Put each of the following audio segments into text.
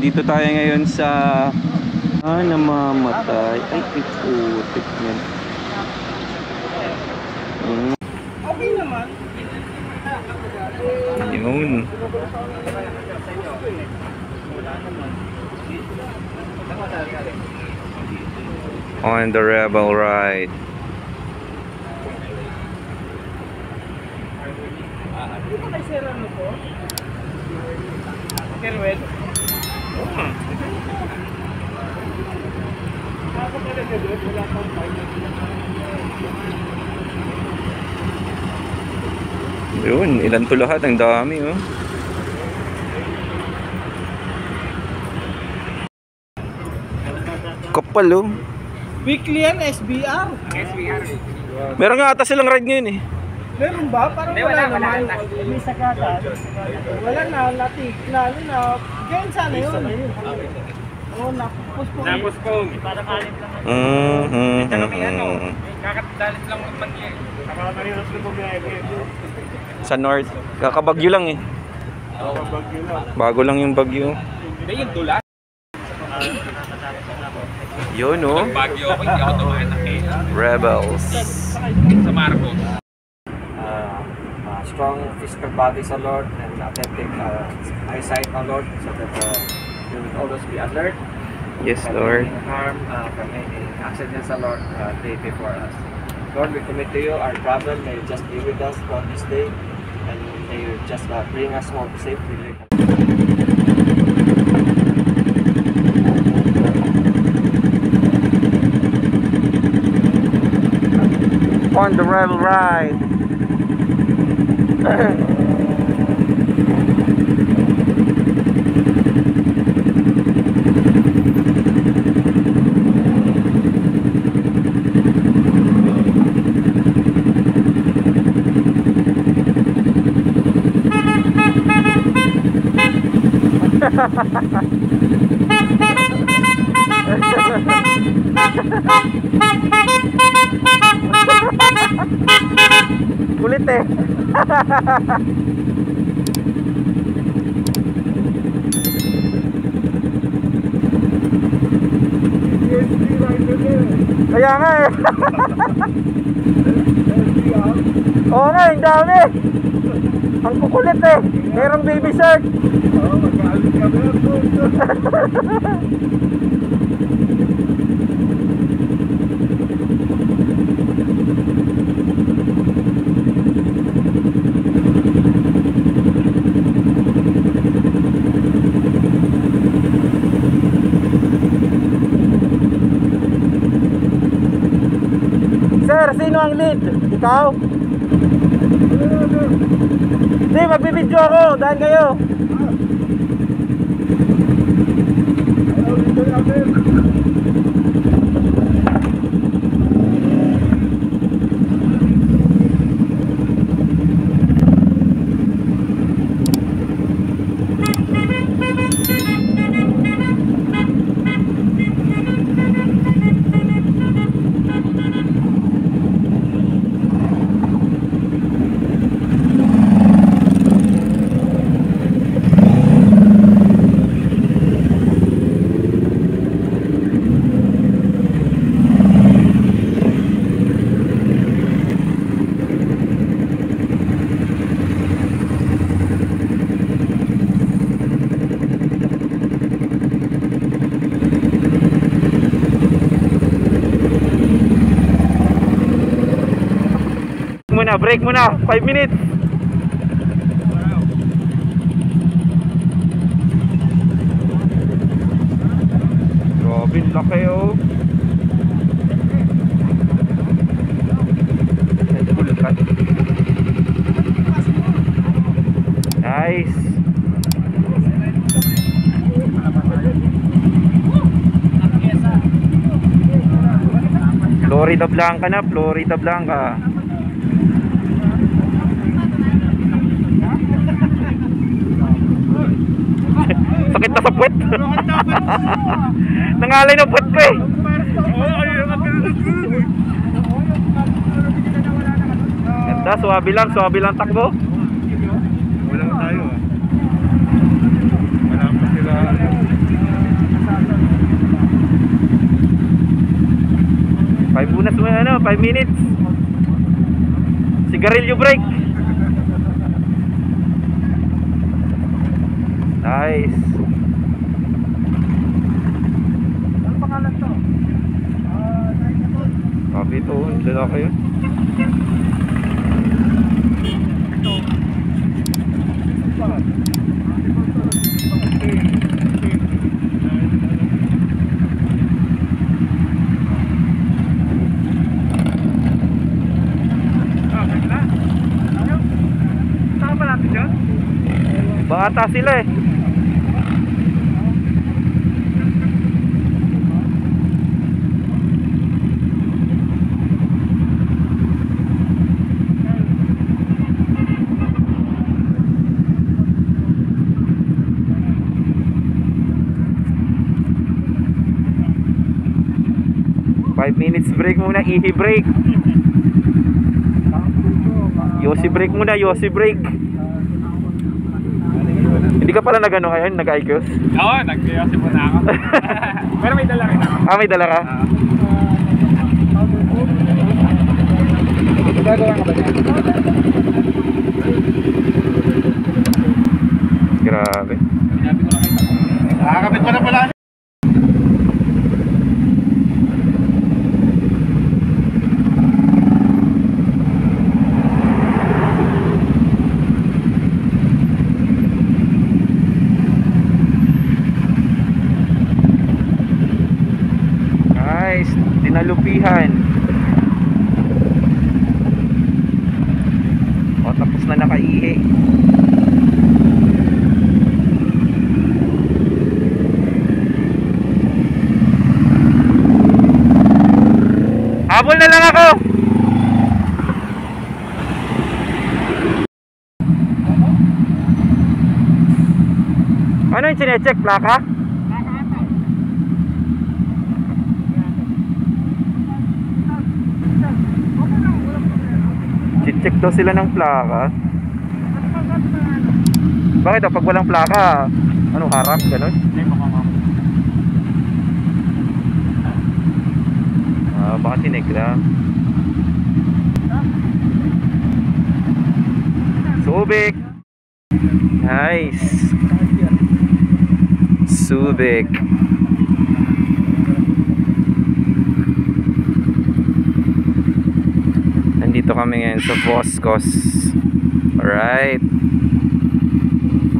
nandito tayo ngayon sa namamatay. Ay, putik yan. Okay naman. Yun. On the Rebel Ride. Dito kay Serrano po. Kerwet. Ako pala doon, wala pang final. Yun, ilan to lahat? Ang dami, oh. Kapal, oh. Weekly yan, SBR. Meron nga ata silang ride ngayon, eh. Meron ba? Parang wala naman. May sakata. Wala na, latik. Lalo na, ganyan sana yun. Oo, napuspong. Napuspong. Para kalim lang. Kakadalit lang naman yan. Kakakarilas na bumiyahe. Sa North. Kakabagyo lang, eh. Bago lang yung bagyo. Hindi yung dula. Yun, oh. Bagyo ako, hindi ako tumanak eh. Rebels. Sa Marcos. Strong physical body sa Lord and authentic eyesight, O Lord, so that you will always be alert. Yes, from Lord. any harm, from any accidents, O Lord, day before us. Lord, we commit to you our travel. May you just be with us on this day, and may you just bring us home safely. On the Rebel Ride. Kulit, eh. Kaya nga, eh. Oo nga, ang dami. Ang kukulit, eh. Merong baby shark. Sir, sino ang lead? Ikaw? Hindi, magbibidyo ako. Daan kayo. Break muna, 5 minutes. Grabe, laki, oh. Nice. Florida Blanca na, Florida Blanca. Sakit na sa puwet. Nangalay na puwet ko, eh. Ganda, suwabi lang takbo. Wala tayo, ah. Wala pa sila. 5 unas mo, ano, 5 minutes. Sigarilyo break. Nice. Ano pangalan to? Copy to, dala kayo. Saan ba natin dyan? Bata sila eh. Five minutes break muna, ihi break. Yossi break muna, Yossi break. Hindi ka pala nag-ano ngayon, nag-IQOS? Oo, nag-yosi muna ako. Pero may dala rin ako. Ah, may dala ka? Gagawa ka ba niya? Grabe. Nakakabit pa na pala. Nice, dinalupihan. O, tapos na nakaihi. Habol na lang ako. Ano yung sinecheck? Plaka? Check daw sila ng plaka. Bakit daw pag walang plaka, ano, harap, gano'n? Ah, baka tinig lang. Subic. Nice. Subic. Nandito kami ngayon sa Voscos. Alright,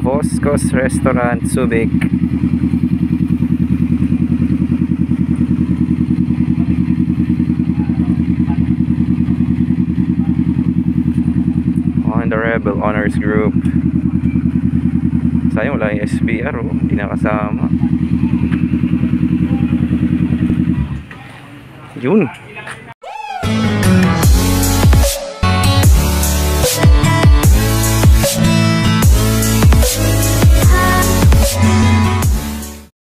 Voscos Restaurant, Subic. On the Rebel Honors Group. Sayang wala yung SBR, oh. Hindi nakasama. Yun.